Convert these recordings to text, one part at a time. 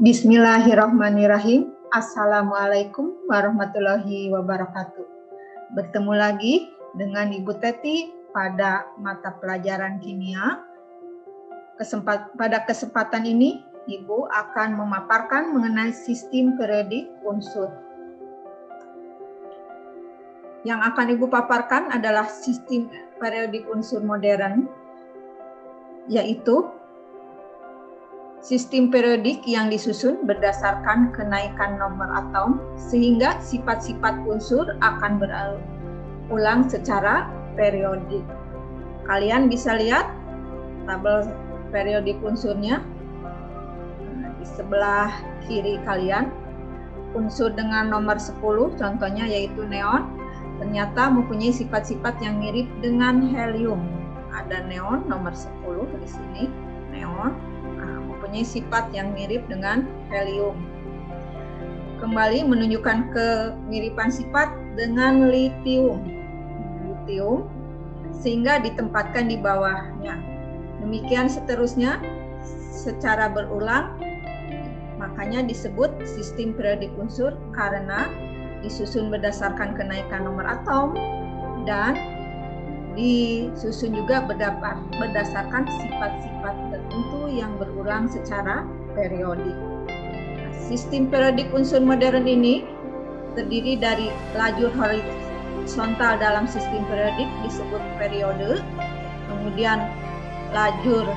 Bismillahirrahmanirrahim. Assalamualaikum warahmatullahi wabarakatuh. Bertemu lagi dengan Ibu Teti pada mata pelajaran kimia. Pada kesempatan ini, Ibu akan memaparkan mengenai sistem periodik unsur. Yang akan Ibu paparkan adalah sistem periodik unsur modern, yaitu sistem periodik yang disusun berdasarkan kenaikan nomor atom sehingga sifat-sifat unsur akan berulang secara periodik. Kalian bisa lihat tabel periodik unsurnya di sebelah kiri kalian. Unsur dengan nomor 10 contohnya yaitu neon ternyata mempunyai sifat-sifat yang mirip dengan helium. Ada neon nomor 10 di sini, neon mempunyai sifat yang mirip dengan helium. Kembali menunjukkan kemiripan sifat dengan litium. Sehingga ditempatkan di bawahnya. Demikian seterusnya secara berulang. Makanya disebut sistem periodik unsur karena disusun berdasarkan kenaikan nomor atom dan disusun juga berdasarkan sifat-sifat tertentu yang berulang secara periodik. Sistem periodik unsur modern ini terdiri dari lajur horizontal dalam sistem periodik disebut periode, kemudian lajur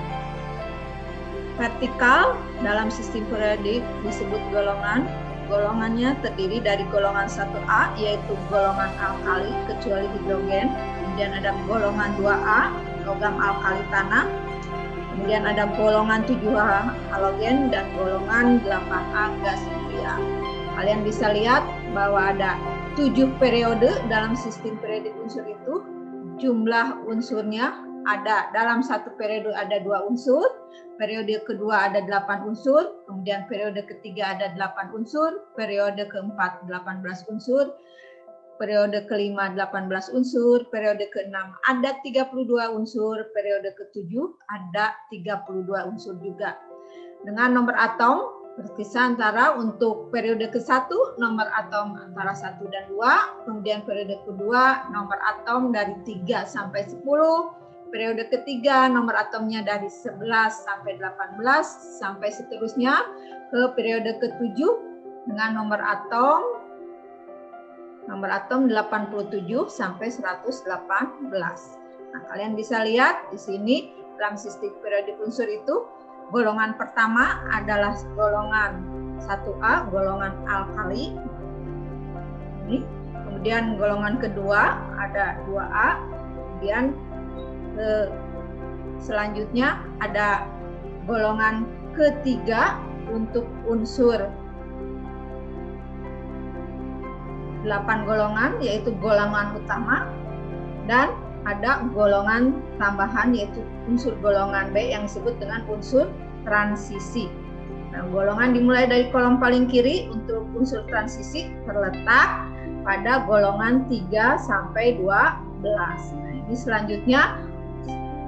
vertikal dalam sistem periodik disebut golongan. Golongannya terdiri dari golongan 1A yaitu golongan alkali kecuali hidrogen, kemudian ada golongan 2A logam alkali tanah, kemudian ada golongan 7A halogen dan golongan 8A gas urea. Kalian bisa lihat bahwa ada 7 periode dalam sistem periodik unsur itu. Jumlah unsurnya ada dalam satu periode ada 2 unsur, periode kedua ada 8 unsur, kemudian periode ketiga ada 8 unsur, periode keempat 18 unsur, periode kelima 18 unsur, periode keenam ada 32 unsur, periode ketujuh ada 32 unsur juga. Dengan nomor atom berkisar antara untuk periode ke-1 nomor atom antara 1 dan 2, kemudian periode kedua nomor atom dari 3 sampai 10, periode ketiga nomor atomnya dari 11 sampai 18 sampai seterusnya ke periode ke-7 dengan nomor atom 87 sampai 118. Nah, kalian bisa lihat di sini dalam sistem periodik unsur itu golongan pertama adalah golongan 1A, golongan alkali. Ini. Kemudian golongan kedua ada 2A, kemudian selanjutnya ada golongan ketiga untuk unsur 8 golongan yaitu golongan utama, dan ada golongan tambahan yaitu unsur golongan B yang disebut dengan unsur transisi. Nah, golongan dimulai dari kolom paling kiri untuk unsur transisi terletak pada golongan 3 sampai 12. Nah, ini selanjutnya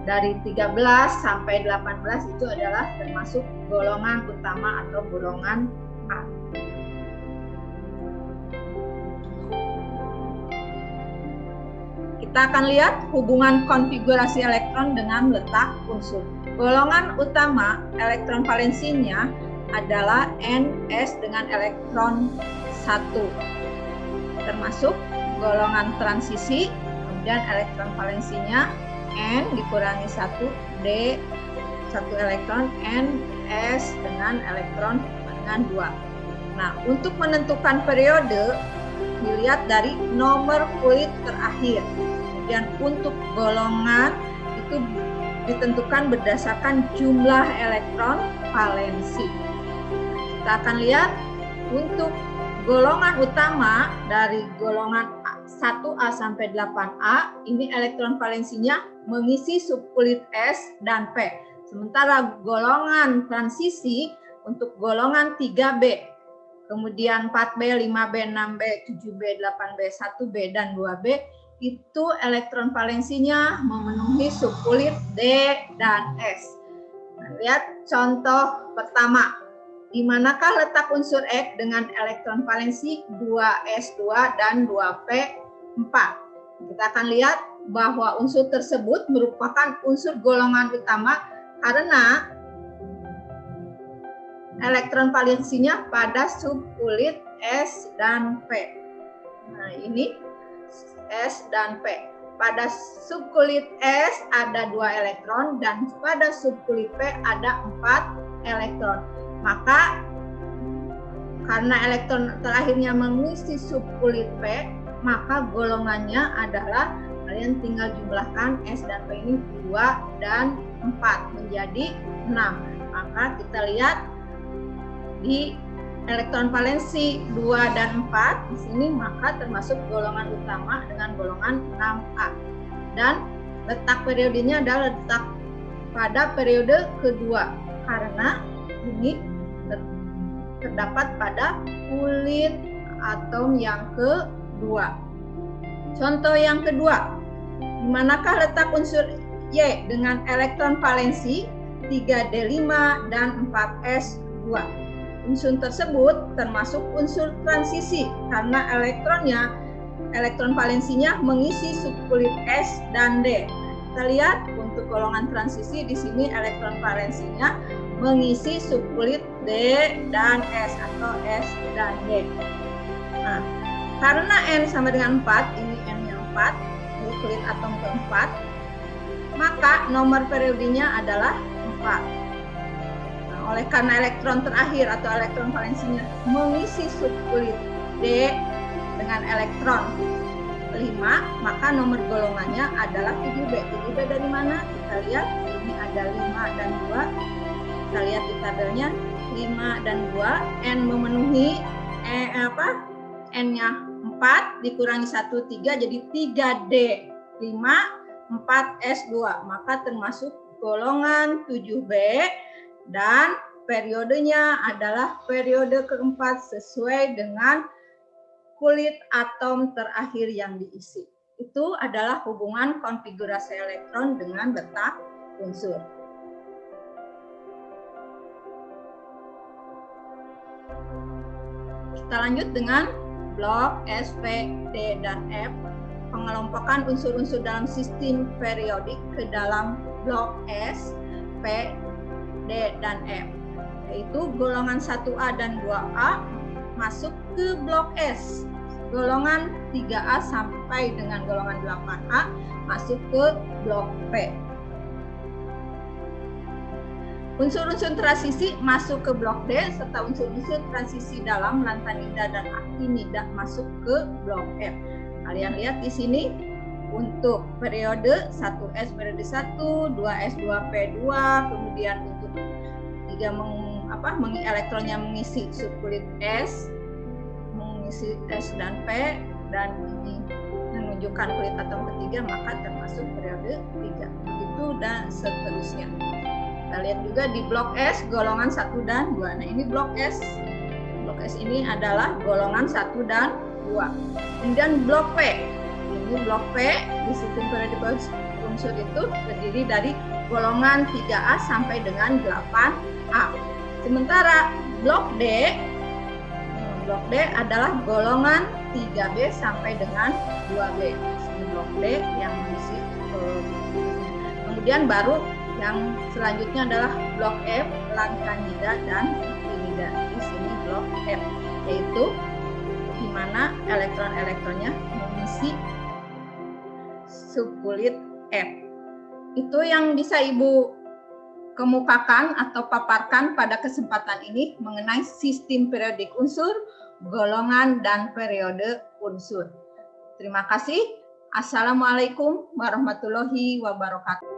dari 13 sampai 18 itu adalah termasuk golongan utama atau golongan A. Kita akan lihat hubungan konfigurasi elektron dengan letak unsur. Golongan utama elektron valensinya adalah Ns dengan elektron 1. Termasuk golongan transisi, kemudian elektron valensinya N dikurangi 1, D 1 elektron, Ns dengan elektron dengan 2. Nah, untuk menentukan periode dilihat dari nomor kulit terakhir. Kemudian untuk golongan itu ditentukan berdasarkan jumlah elektron valensi. Kita akan lihat untuk golongan utama dari golongan 1A sampai 8A, ini elektron valensinya mengisi subkulit S dan P. Sementara golongan transisi untuk golongan 3B, kemudian 4B, 5B, 6B, 7B, 8B, 1B, dan 2B, itu elektron valensinya memenuhi subkulit D dan S. Nah, lihat contoh pertama. Di manakah letak unsur X dengan elektron valensi 2s2 dan 2p4? Kita akan lihat bahwa unsur tersebut merupakan unsur golongan utama karena elektron valensinya pada subkulit S dan P. Nah, ini S dan P. Pada subkulit S ada 2 elektron dan pada subkulit P ada 4 elektron. Maka karena elektron terakhirnya mengisi subkulit P, maka golongannya adalah, kalian tinggal jumlahkan S dan P ini 2 dan 4 menjadi 6. Maka kita lihat di elektron valensi 2 dan 4 di sini, maka termasuk golongan utama dengan golongan 6A. Dan letak periodenya adalah letak pada periode kedua karena ini terdapat pada kulit atom yang kedua. Contoh yang kedua, di manakah letak unsur Y dengan elektron valensi 3D5 dan 4S2? Unsur tersebut termasuk unsur transisi karena elektron valensinya mengisi subkulit S dan D. Kita lihat untuk golongan transisi di sini elektron valensinya mengisi subkulit D dan S atau S dan D. Nah, karena N sama dengan 4, ini N yang 4, kulit atom keempat, maka nomor periodenya adalah 4. Nah, oleh karena elektron terakhir atau elektron valensinya mengisi subkulit D dengan elektron 5, maka nomor golongannya adalah 7B. 7B dari mana? Kita lihat, ini ada 5 dan 2. Kita lihat di tabelnya 5 dan 2, N memenuhi N-nya 4 dikurangi 1, 3, jadi 3D 5, 4S2, maka termasuk golongan 7B dan periodenya adalah periode keempat sesuai dengan kulit atom terakhir yang diisi. Itu adalah hubungan konfigurasi elektron dengan letak unsur. Kita lanjut dengan blok S, P, D, dan F. Pengelompokan unsur-unsur dalam sistem periodik ke dalam blok S, P, D, dan F. Yaitu golongan 1A dan 2A masuk ke blok S. Golongan 3A sampai dengan golongan 8A masuk ke blok P. Unsur-unsur transisi masuk ke blok D serta unsur-unsur transisi dalam lantanida dan aktinida masuk ke blok F. Kalian lihat di sini untuk periode 1S periode 1, 2S 2P2, kemudian untuk 3 elektronnya mengisi subkulit S, mengisi S dan P, dan ini menunjukkan kulit atom ketiga, maka termasuk periode 3. Begitu dan seterusnya. Kita lihat juga di blok S golongan 1 dan 2. Nah, ini blok S. Blok S ini adalah golongan 1 dan 2. Kemudian blok P. Ini blok P di sistem periodik unsur itu terdiri dari golongan 3A sampai dengan 8A. Sementara blok D adalah golongan 3B sampai dengan 2B. Ini blok D yang mengisi. Kemudian baru yang selanjutnya adalah blok F, lantanida dan aktinida. Di sini blok F, yaitu di mana elektron-elektronnya mengisi subkulit F. Itu yang bisa Ibu kemukakan atau paparkan pada kesempatan ini mengenai sistem periodik unsur, golongan, dan periode unsur. Terima kasih. Assalamualaikum warahmatullahi wabarakatuh.